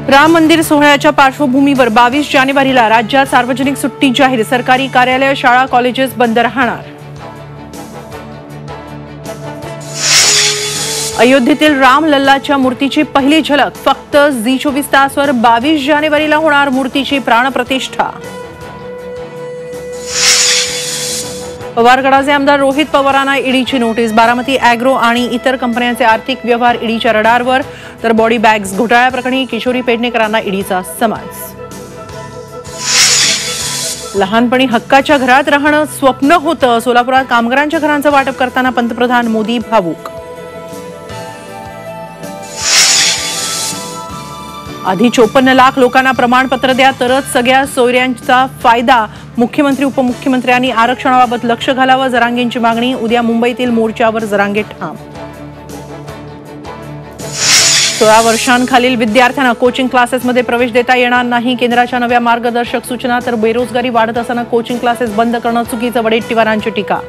राम मंदिर सोहळ्याच्या पार्श्वभूमीवर 22 जानेवारीला राज्यात सार्वजनिक सुट्टी जाहीर। सरकारी कार्यालय, शाळा, कॉलेजेस बंद राहणार। अयोध्येतील राम लल्लाच्या मूर्तीची पहिली झलक फक्त झी24 तासवर 22 जानेवारीला होणार मूर्तीची प्राणप्रतिष्ठा। पवार गटाचे आमदार रोहित पवारांना ईडीची नोटीस। बारामती ॲग्रो आणि इतर कंपन्यांचे आर्थिक व्यवहार ईडीच्या रडारवर, तर बॉडी बॅग्स घोटाळ्याप्रकरणी किशोरी पेडणेकरांना ईडीचा समन्स। लहानपणी हक्काच्या घरात राहणं स्वप्न होतं। सोलापुरात कामगारांच्या घरांचं वाटप करताना पंतप्रधान मोदी भावूक। आधी 54 लाख लोकांना प्रमाणपत्र द्या, तरच सगळ्या सोयऱ्यांचा फायदा। मुख्यमंत्री उपमुख्यमंत्र्यांनी आरक्षणाबाबत लक्ष घालावं, जरांगेंची मागणी। उद्या मुंबईतील मोर्चावर जरांगे ठाम। 16 वर्षांखालील विद्यार्थ्यांना कोचिंग क्लासेसमध्ये प्रवेश देता येणार नाही। केंद्राच्या नव्या मार्गदर्शक सूचना। तर बेरोजगारी वाढत असताना कोचिंग क्लासेस बंद करणं चुकीचं, वडेट्टीवारांची टीका।